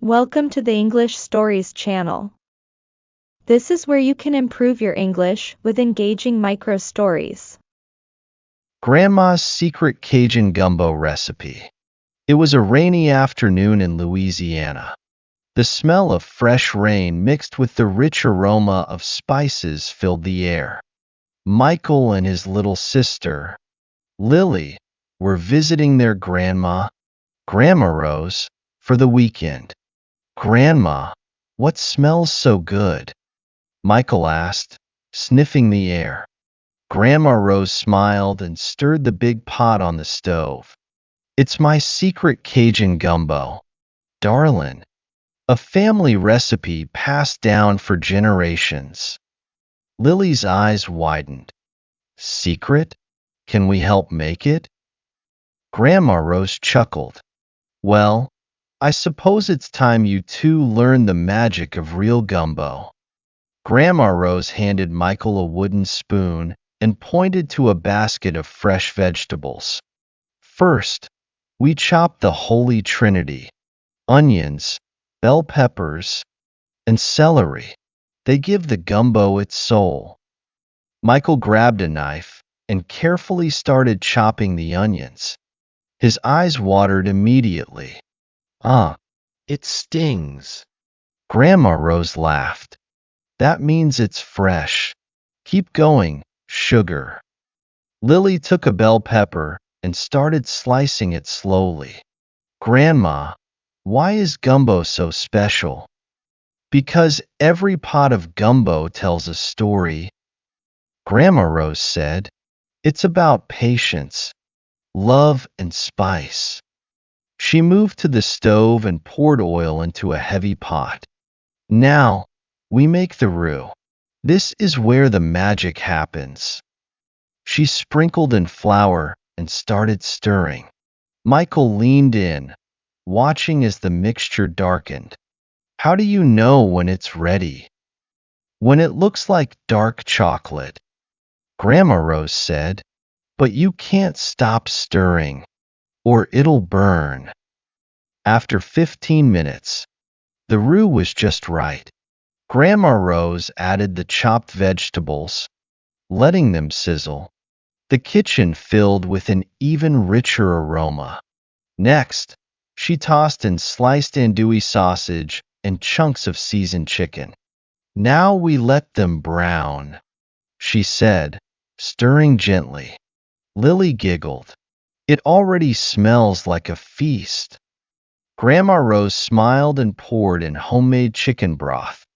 Welcome to the English Stories channel. This is where you can improve your English with engaging micro stories. Grandma's secret Cajun gumbo recipe. It was a rainy afternoon in Louisiana. The smell of fresh rain mixed with the rich aroma of spices filled the air. Michael and his little sister, Lily, were visiting their Grandma Rose, for the weekend. "Grandma, what smells so good?" Michael asked, sniffing the air. Grandma Rose smiled and stirred the big pot on the stove. "It's my secret Cajun gumbo, darlin'. A family recipe passed down for generations." Lily's eyes widened. "Secret? Can we help make it?" Grandma Rose chuckled. "Well, I suppose it's time you two learn the magic of real gumbo." Grandma Rose handed Michael a wooden spoon and pointed to a basket of fresh vegetables. "First, we chop the Holy Trinity: onions, bell peppers, and celery. They give the gumbo its soul." Michael grabbed a knife and carefully started chopping the onions. His eyes watered immediately. "Ah, it stings." Grandma Rose laughed. "That means it's fresh. Keep going, sugar." Lily took a bell pepper and started slicing it slowly. "Grandma, why is gumbo so special?" "Because every pot of gumbo tells a story," Grandma Rose said. "It's about patience, love, and spice." She moved to the stove and poured oil into a heavy pot. "Now, we make the roux. This is where the magic happens." She sprinkled in flour and started stirring. Michael leaned in, watching as the mixture darkened. "How do you know when it's ready?" "When it looks like dark chocolate," Grandma Rose said. "But you can't stop stirring, or it'll burn." After 15 minutes, the roux was just right. Grandma Rose added the chopped vegetables, letting them sizzle. The kitchen filled with an even richer aroma. Next, she tossed in sliced andouille sausage and chunks of seasoned chicken. "Now we let them brown," she said, stirring gently. Lily giggled. "It already smells like a feast." Grandma Rose smiled and poured in homemade chicken broth.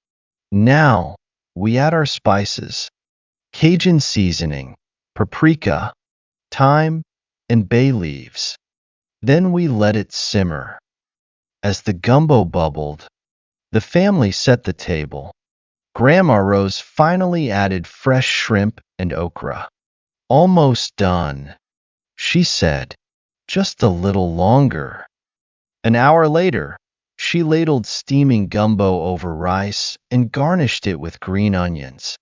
"Now, we add our spices: Cajun seasoning, paprika, thyme, and bay leaves. Then we let it simmer." As the gumbo bubbled, the family set the table. Grandma Rose finally added fresh shrimp and okra. "Almost done," she said. "Just a little longer." An hour later, she ladled steaming gumbo over rice and garnished it with green onions.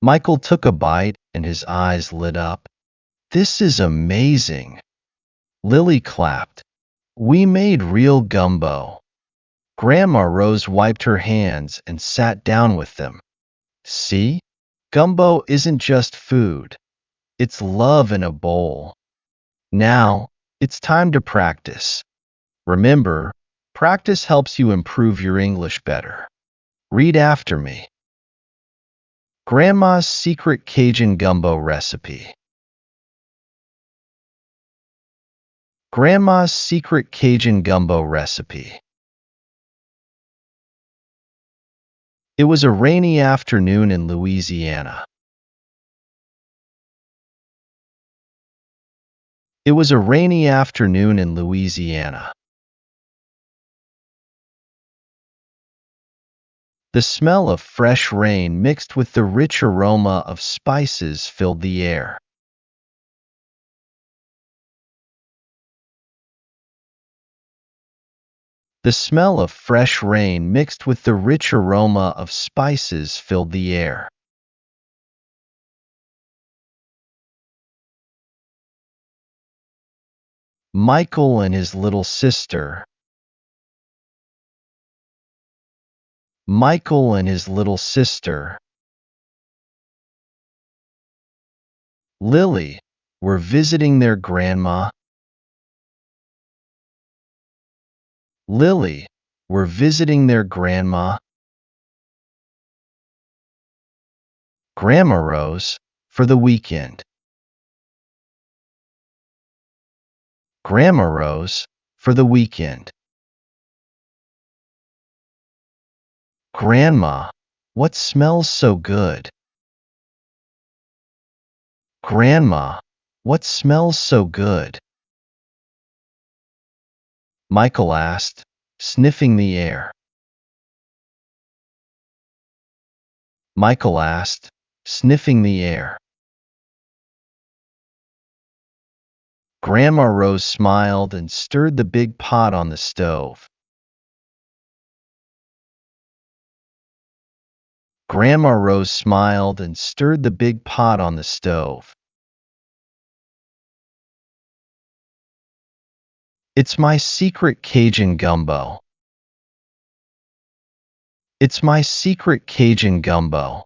Michael took a bite and his eyes lit up. "This is amazing." Lily clapped. "We made real gumbo." Grandma Rose wiped her hands and sat down with them. "See? Gumbo isn't just food. It's love in a bowl." "Now, it's time to practice. Remember, practice helps you improve your English better. Read after me. Grandma's secret Cajun gumbo recipe. Grandma's secret Cajun gumbo recipe. It was a rainy afternoon in Louisiana. It was a rainy afternoon in Louisiana. The smell of fresh rain mixed with the rich aroma of spices filled the air. The smell of fresh rain mixed with the rich aroma of spices filled the air. Michael and his little sister, Michael and his little sister, Lily, were visiting their grandma. Lily, were visiting their grandma. Grandma Rose, for the weekend. Grandma Rose, for the weekend. Grandma, what smells so good? Grandma, what smells so good? Michael asked, sniffing the air. Michael asked, sniffing the air. Grandma Rose smiled and stirred the big pot on the stove. Grandma Rose smiled and stirred the big pot on the stove. It's my secret Cajun gumbo. It's my secret Cajun gumbo.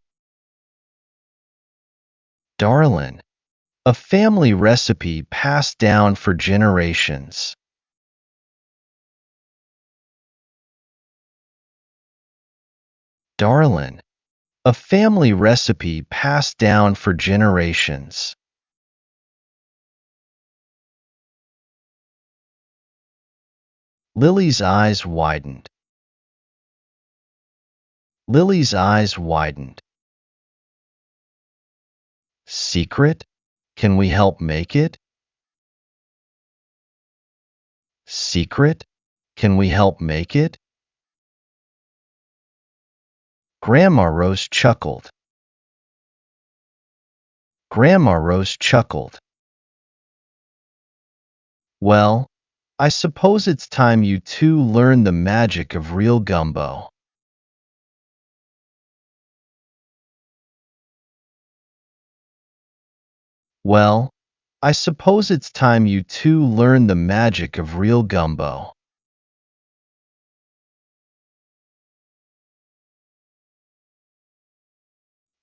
Darlin', a family recipe passed down for generations. Darlin', a family recipe passed down for generations. Lily's eyes widened. Lily's eyes widened. Secret? Can we help make it? Secret? Can we help make it? Grandma Rose chuckled. Grandma Rose chuckled. Well, I suppose it's time you two learn the magic of real gumbo. Well, I suppose it's time you two learn the magic of real gumbo.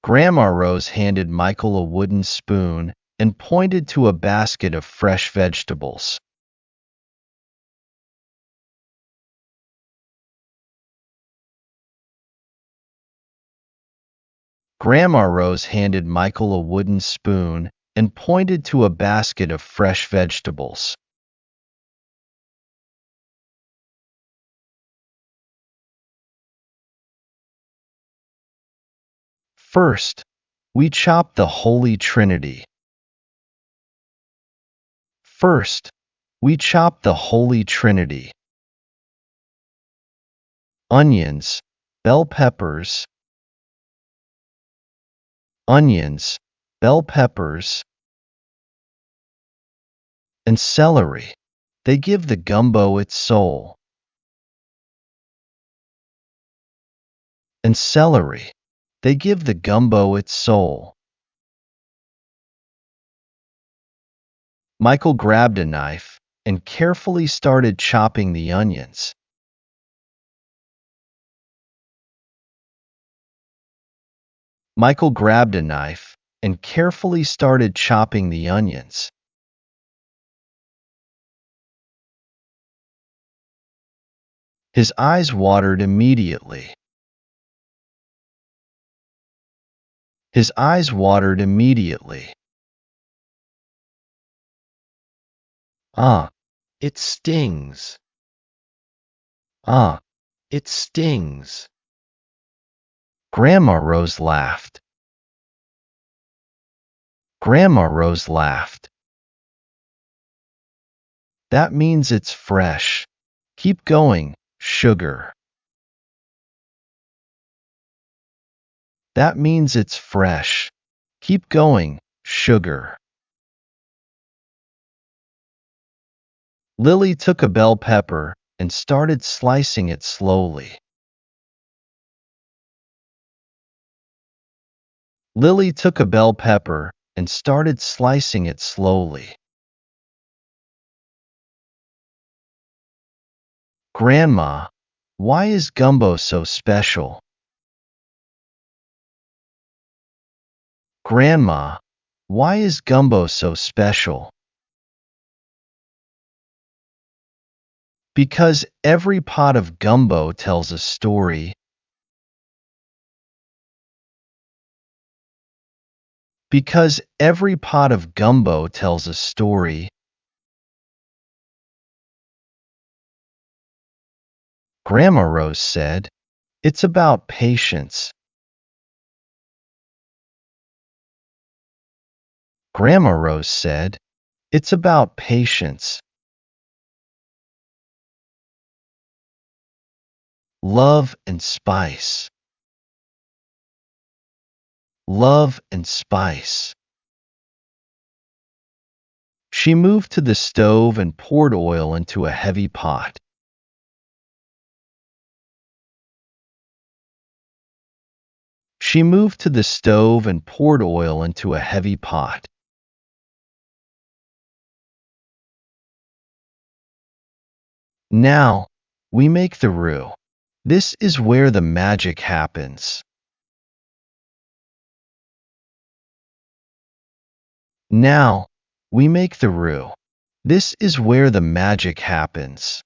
Grandma Rose handed Michael a wooden spoon and pointed to a basket of fresh vegetables. Grandma Rose handed Michael a wooden spoon and pointed to a basket of fresh vegetables. First, we chop the Holy Trinity. First, we chop the Holy Trinity. Onions, bell peppers, onions, bell peppers, and celery. They give the gumbo its soul. And celery. They give the gumbo its soul. Michael grabbed a knife and carefully started chopping the onions. Michael grabbed a knife and carefully started chopping the onions. His eyes watered immediately. His eyes watered immediately. Ah, it stings. Ah, it stings. Grandma Rose laughed. Grandma Rose laughed. That means it's fresh. Keep going, sugar. That means it's fresh. Keep going, sugar. Lily took a bell pepper and started slicing it slowly. Lily took a bell pepper and started slicing it slowly. Grandma, why is gumbo so special? Grandma, why is gumbo so special? Because every pot of gumbo tells a story. Because every pot of gumbo tells a story. Grandma Rose said, it's about patience. Grandma Rose said, it's about patience. Love and spice. Love and spice. She moved to the stove and poured oil into a heavy pot. She moved to the stove and poured oil into a heavy pot. Now, we make the roux. This is where the magic happens. Now, we make the roux. This is where the magic happens.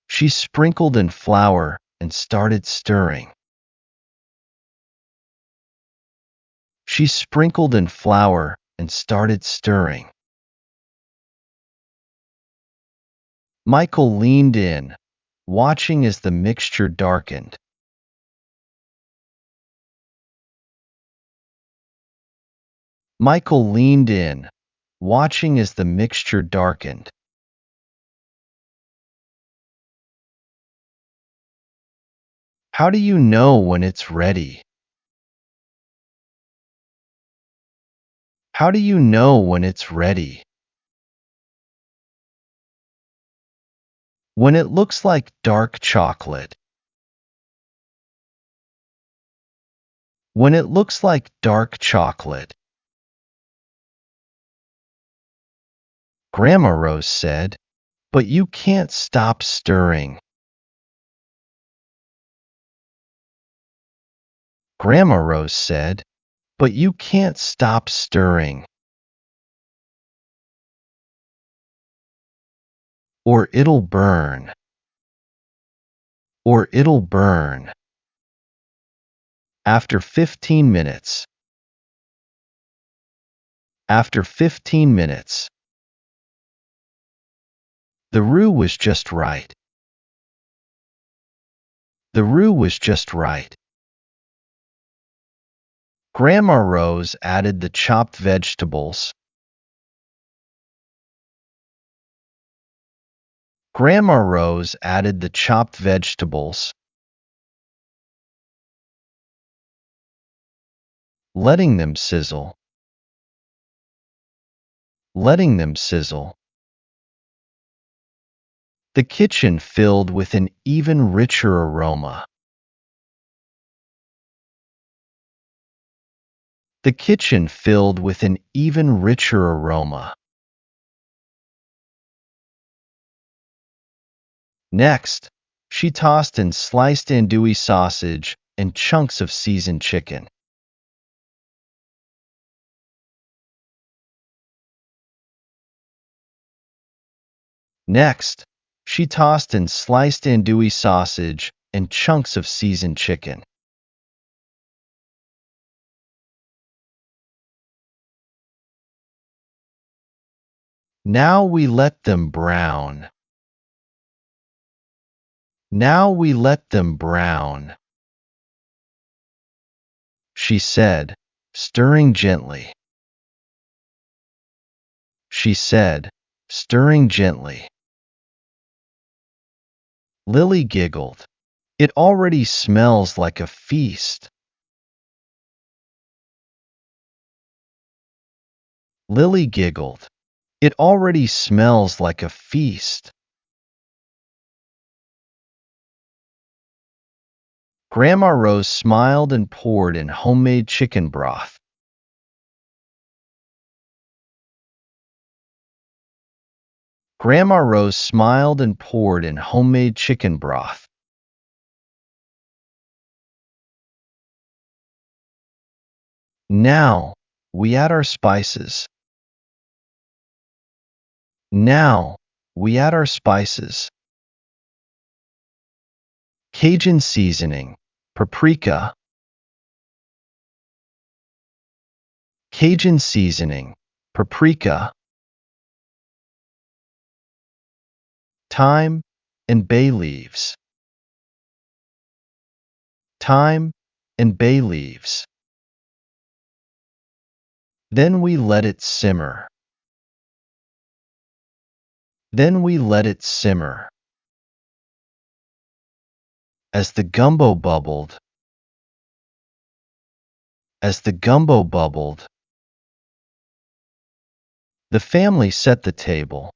She sprinkled in flour and started stirring. She sprinkled in flour and started stirring. Michael leaned in, watching as the mixture darkened. Michael leaned in, watching as the mixture darkened. How do you know when it's ready? How do you know when it's ready? When it looks like dark chocolate. When it looks like dark chocolate. Grandma Rose said, but you can't stop stirring. Grandma Rose said, but you can't stop stirring. Or it'll burn. Or it'll burn. After 15 minutes. After 15 minutes. The roux was just right. The roux was just right. Grandma Rose added the chopped vegetables. Grandma Rose added the chopped vegetables, letting them sizzle. Letting them sizzle. The kitchen filled with an even richer aroma. The kitchen filled with an even richer aroma. Next, she tossed in sliced andouille sausage and chunks of seasoned chicken. Next, she tossed in sliced andouille sausage and chunks of seasoned chicken. Now we let them brown. Now we let them brown, she said, stirring gently. She said, stirring gently. Lily giggled. It already smells like a feast. Lily giggled. It already smells like a feast. Grandma Rose smiled and poured in homemade chicken broth. Grandma Rose smiled and poured in homemade chicken broth. Now, we add our spices. Now, we add our spices. Cajun seasoning, paprika. Cajun seasoning, paprika. Thyme and bay leaves. Thyme and bay leaves. Then we let it simmer. Then we let it simmer. As the gumbo bubbled, as the gumbo bubbled, the family set the table.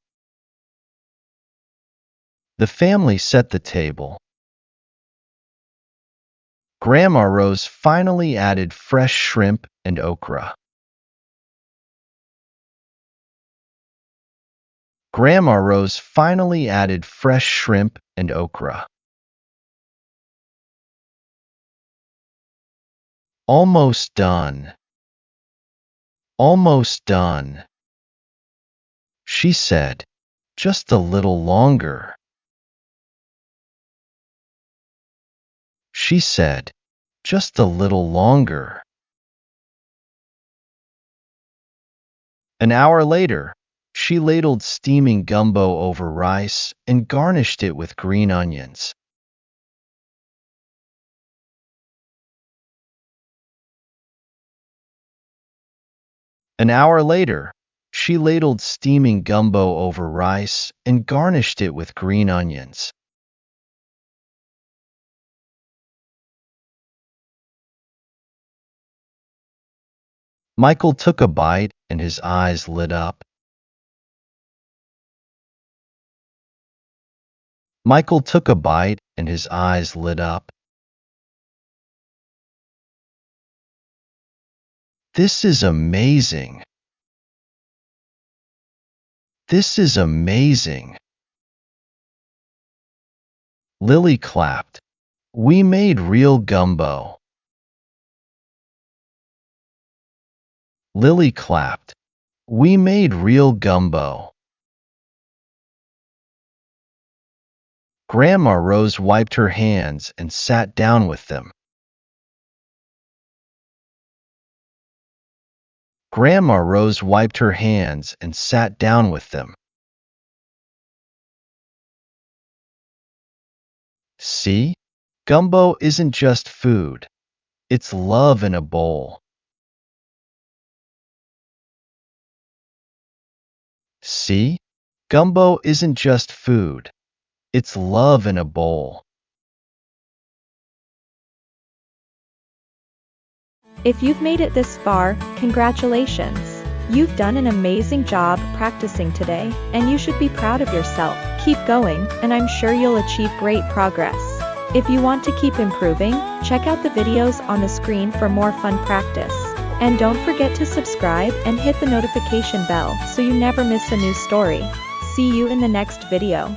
The family set the table. Grandma Rose finally added fresh shrimp and okra. Grandma Rose finally added fresh shrimp and okra. Almost done. Almost done. She said, just a little longer. She said, just a little longer. An hour later, she ladled steaming gumbo over rice and garnished it with green onions. An hour later, she ladled steaming gumbo over rice and garnished it with green onions. Michael took a bite and his eyes lit up. Michael took a bite and his eyes lit up. This is amazing. This is amazing. Lily clapped. We made real gumbo. Lily clapped. We made real gumbo. Grandma Rose wiped her hands and sat down with them. Grandma Rose wiped her hands and sat down with them. See? Gumbo isn't just food. It's love in a bowl. See? Gumbo isn't just food. It's love in a bowl. If you've made it this far, congratulations! You've done an amazing job practicing today, and you should be proud of yourself. Keep going, and I'm sure you'll achieve great progress. If you want to keep improving, check out the videos on the screen for more fun practice. And don't forget to subscribe and hit the notification bell so you never miss a new story. See you in the next video.